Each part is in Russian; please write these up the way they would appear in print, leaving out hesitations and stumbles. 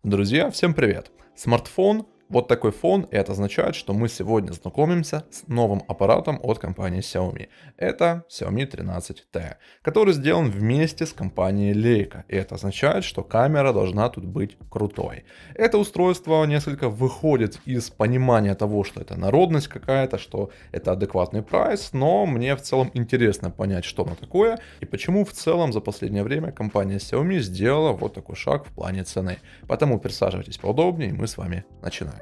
Друзья, всем привет! Смартфон, вот такой фон, и это означает, что мы сегодня знакомимся с новым аппаратом от компании Xiaomi. Это Xiaomi 13T, который сделан вместе с компанией Leica. И это означает, что камера должна тут быть крутой. Это устройство несколько выходит из понимания того, что это народность какая-то, что это адекватный прайс, но мне в целом интересно понять, что оно такое и почему в целом за последнее время компания Xiaomi сделала вот такой шаг в плане цены. Поэтому присаживайтесь поудобнее, и мы с вами начинаем.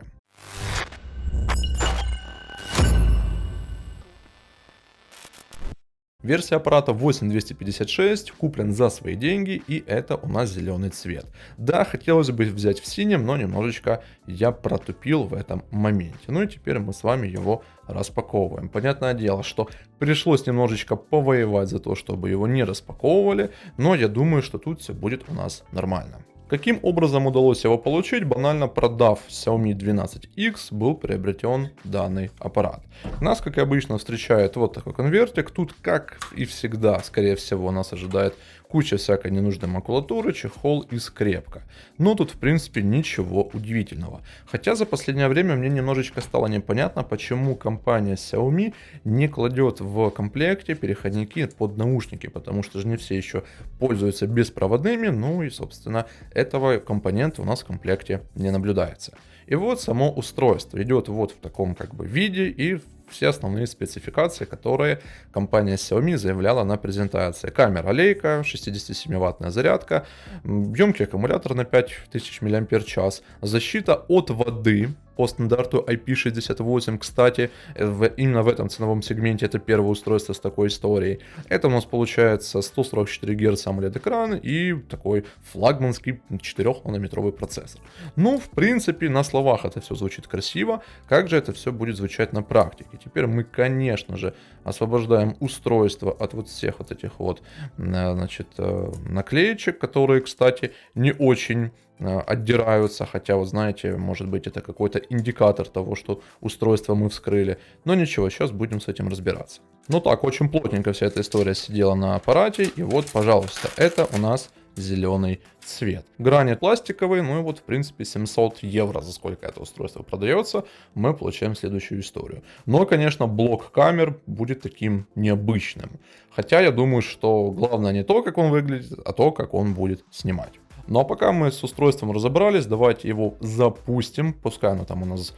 Версия аппарата 8256 куплен за свои деньги, и это у нас зеленый цвет. Да, хотелось бы взять в синем, но немножечко я протупил в этом моменте. Ну и теперь мы с вами его распаковываем. Понятное дело, что пришлось немножечко повоевать за то, чтобы его не распаковывали, но я думаю, что тут все будет у нас нормально. Каким образом удалось его получить? Банально продав Xiaomi 12X, был приобретен данный аппарат. Нас, как и обычно, встречает вот такой конвертик. Тут, как и всегда, скорее всего, нас ожидает куча всякой ненужной макулатуры, чехол и скрепка. Но тут, в принципе, ничего удивительного. Хотя за последнее время мне немножечко стало непонятно, почему компания Xiaomi не кладет в комплекте переходники под наушники, потому что же не все еще пользуются беспроводными, ну и, собственно, этого компонента у нас в комплекте не наблюдается. И вот само устройство идет вот в таком как бы виде и все основные спецификации, которые компания Xiaomi заявляла на презентации. Камера Leica, 67-ваттная зарядка, емкий аккумулятор на 5000 мАч, защита от воды по стандарту IP68, кстати, именно в этом ценовом сегменте это первое устройство с такой историей. Это у нас получается 144 Гц AMOLED экран и такой флагманский 4-нанометровый процессор. Ну, в принципе, на словах это все звучит красиво, как же это все будет звучать на практике? Теперь мы, конечно же, освобождаем устройство от вот всех вот этих вот, значит, наклеечек, которые, кстати, не очень отдираются, хотя, вот знаете, может быть, это какой-то индикатор того, что устройство мы вскрыли. Но ничего, сейчас будем с этим разбираться. Ну так, очень плотненько вся эта история сидела на аппарате, и вот, пожалуйста, это у нас зеленый цвет. Грани пластиковые, ну и вот в принципе 700 евро, за сколько это устройство продается, мы получаем следующую историю. Но, конечно, блок камер будет таким необычным. Хотя я думаю, что главное не то, как он выглядит, а то, как он будет снимать. Ну а пока мы с устройством разобрались, давайте его запустим. Пускай оно там у нас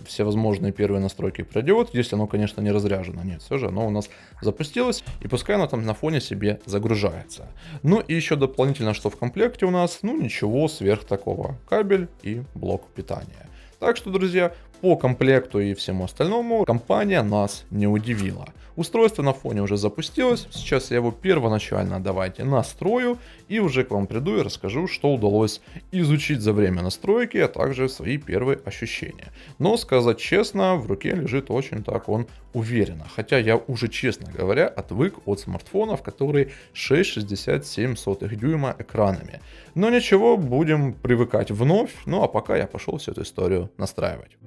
все возможные первые настройки пройдет, если оно, конечно, не разряжено. Нет, все же оно у нас запустилось, и пускай оно там на фоне себе загружается. Ну и еще дополнительно, что в комплекте у нас, ну ничего сверх такого. Кабель и блок питания. Так что, друзья, по комплекту и всему остальному компания нас не удивила. Устройство на фоне уже запустилось, сейчас я его первоначально давайте настрою и уже к вам приду и расскажу, что удалось изучить за время настройки, а также свои первые ощущения. Но сказать честно, в руке лежит очень так он уверенно, хотя я уже, честно говоря, отвык от смартфонов, которые 6,67 дюйма экранами. Но ничего, будем привыкать вновь, ну а пока я пошел всю эту историю настраивать.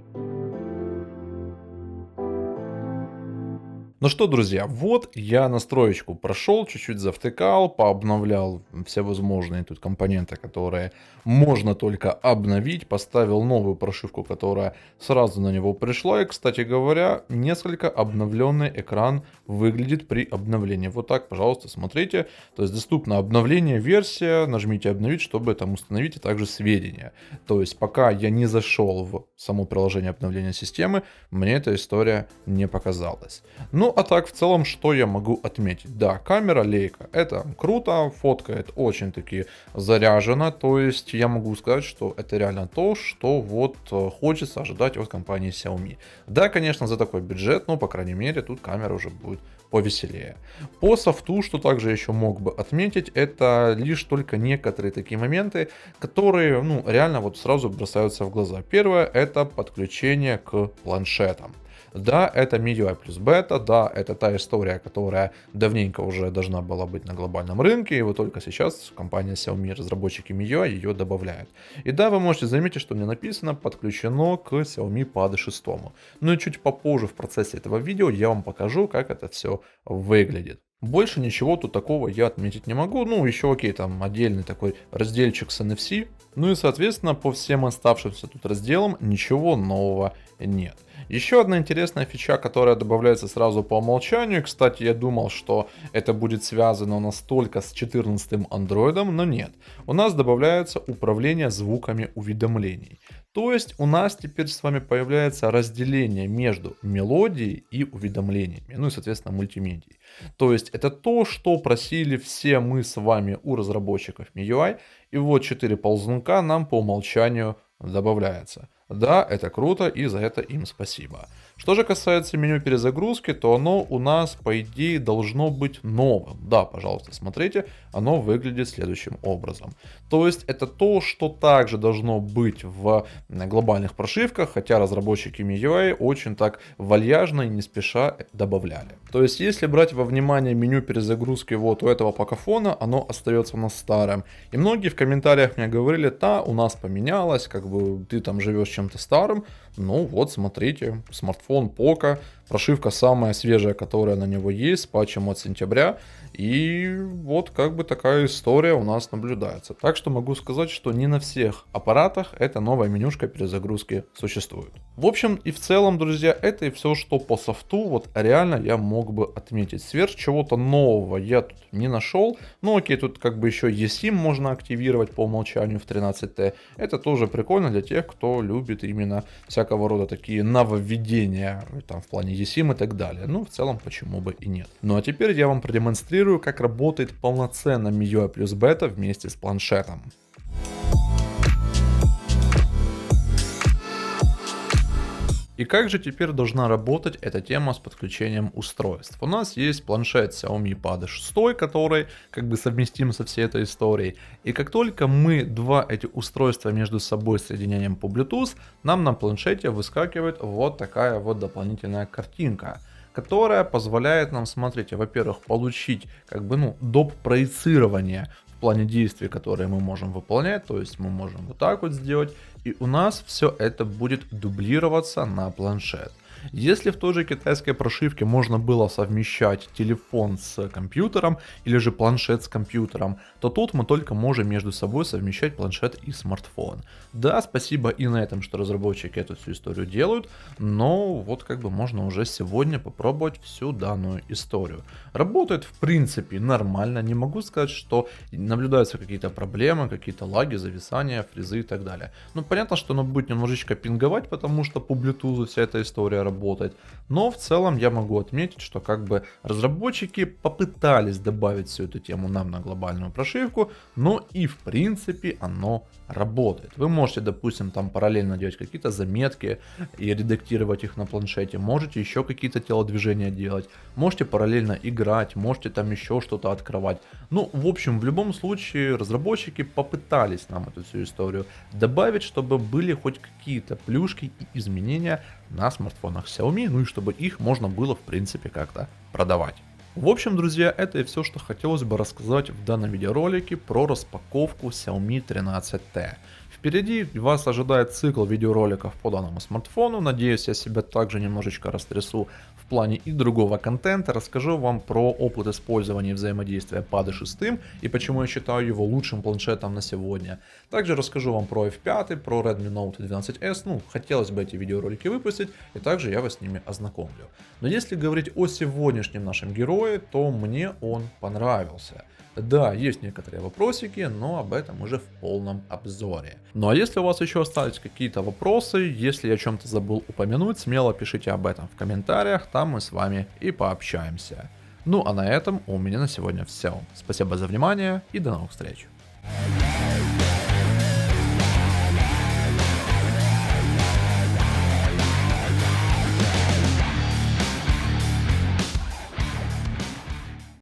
Ну что, друзья, вот я настроечку прошел, чуть-чуть завтыкал, пообновлял все возможные тут компоненты, которые можно только обновить, поставил новую прошивку, которая сразу на него пришла. И, кстати говоря, несколько обновленный экран выглядит при обновлении. Вот так, пожалуйста, смотрите. То есть доступно обновление, версия, нажмите обновить, чтобы там установить, а также сведения. То есть пока я не зашел в само приложение обновления системы, мне эта история не показалась. Ну, а так, в целом, что я могу отметить? Да, камера Leica, это круто, фоткает очень-таки заряженно, то есть я могу сказать, что это реально то, что вот хочется ожидать от компании Xiaomi. Да, конечно, за такой бюджет, но, по крайней мере, тут камера уже будет повеселее. По софту, что также еще мог бы отметить, это лишь только некоторые такие моменты, которые, ну, реально вот сразу бросаются в глаза. Первое, это подключение к планшетам. Да, это MIUI плюс бета, да, это та история, которая давненько уже должна была быть на глобальном рынке, и вот только сейчас компания Xiaomi, разработчики MIUI, ее добавляют. И да, вы можете заметить, что мне написано подключено к Xiaomi Pad 6. Ну и чуть попозже в процессе этого видео я вам покажу, как это все выглядит. Больше ничего тут такого я отметить не могу. Ну, еще окей, там отдельный такой разделчик с NFC. Ну и, соответственно, по всем оставшимся тут разделам ничего нового нет. Еще одна интересная фича, которая добавляется сразу по умолчанию. Кстати, я думал, что это будет связано у нас только с 14-м андроидом, но нет. У нас добавляется управление звуками уведомлений. То есть у нас теперь с вами появляется разделение между мелодией и уведомлениями, ну и, соответственно, мультимедией. То есть это то, что просили все мы с вами у разработчиков MIUI, и вот 4 ползунка нам по умолчанию добавляется. Да, это круто, и за это им спасибо. Что же касается меню перезагрузки, то оно у нас, по идее, должно быть новым. Да, пожалуйста, смотрите, оно выглядит следующим образом. То есть это то, что также должно быть в глобальных прошивках, хотя разработчики MIUI очень так вальяжно и не спеша добавляли. То есть если брать во внимание меню перезагрузки вот у этого покафона, оно остается у нас старым. И многие в комментариях мне говорили: да, у нас поменялось, как бы ты там живешь чем-то старым. Ну вот, смотрите, смартфон Poco, прошивка самая свежая, которая на него есть, с патчем от сентября. И вот как бы такая история у нас наблюдается. Так что могу сказать, что не на всех аппаратах эта новая менюшка перезагрузки существует. В общем и в целом, друзья, это и все, что по софту вот реально я мог бы отметить. Сверх чего-то нового я тут не нашел. Ну окей, тут как бы еще eSIM можно активировать по умолчанию в 13T. Это тоже прикольно для тех, кто любит именно всякого рода такие нововведения там, в плане eSIM и так далее. Ну, в целом, почему бы и нет. Ну а теперь я вам продемонстрирую, как работает полноценно MIUI плюс бета вместе с планшетом. И как же теперь должна работать эта тема с подключением устройств? У нас есть планшет Xiaomi Pad 6, который как бы совместим со всей этой историей. И как только мы два эти устройства между собой соединяем по Bluetooth, нам на планшете выскакивает вот такая вот дополнительная картинка, которая позволяет нам, смотрите, во-первых, получить как бы, ну, доп. Проецирование в плане действий, которые мы можем выполнять, то есть мы можем вот так вот сделать, и у нас все это будет дублироваться на планшет. Если в той же китайской прошивке можно было совмещать телефон с компьютером или же планшет с компьютером, то тут мы только можем между собой совмещать планшет и смартфон. Да, спасибо и на этом, что разработчики эту всю историю делают, но вот как бы можно уже сегодня попробовать всю данную историю. Работает в принципе нормально, не могу сказать, что наблюдаются какие-то проблемы, какие-то лаги, зависания, фризы и так далее. Ну понятно, что оно будет немножечко пинговать, потому что по Bluetooth вся эта история работает. Но в целом я могу отметить, что как бы разработчики попытались добавить всю эту тему нам на глобальную прошивку, но и в принципе оно работает. Вы можете, допустим, там параллельно делать какие-то заметки и редактировать их на планшете, можете еще какие-то телодвижения делать, можете параллельно играть, можете там еще что-то открывать. Ну, в общем, в любом случае разработчики попытались нам эту всю историю добавить, чтобы были хоть какие-то плюшки и изменения на смартфонах Xiaomi, ну и чтобы их можно было в принципе как-то продавать. В общем, друзья, это и все, что хотелось бы рассказать в данном видеоролике про распаковку Xiaomi 13T. Впереди вас ожидает цикл видеороликов по данному смартфону. Надеюсь, я себя также немножечко растрясу в плане и другого контента. Расскажу вам про опыт использования и взаимодействия Pad 6 и почему я считаю его лучшим планшетом на сегодня. Также расскажу вам про F5, про Redmi Note 12S. Ну, хотелось бы эти видеоролики выпустить, и также я вас с ними ознакомлю. Но если говорить о сегодняшнем нашем герое, то мне он понравился. Да, есть некоторые вопросики, но об этом уже в полном обзоре. Ну а если у вас еще остались какие-то вопросы, если я о чем-то забыл упомянуть, смело пишите об этом в комментариях, там мы с вами и пообщаемся. Ну а на этом у меня на сегодня все. Спасибо за внимание и до новых встреч.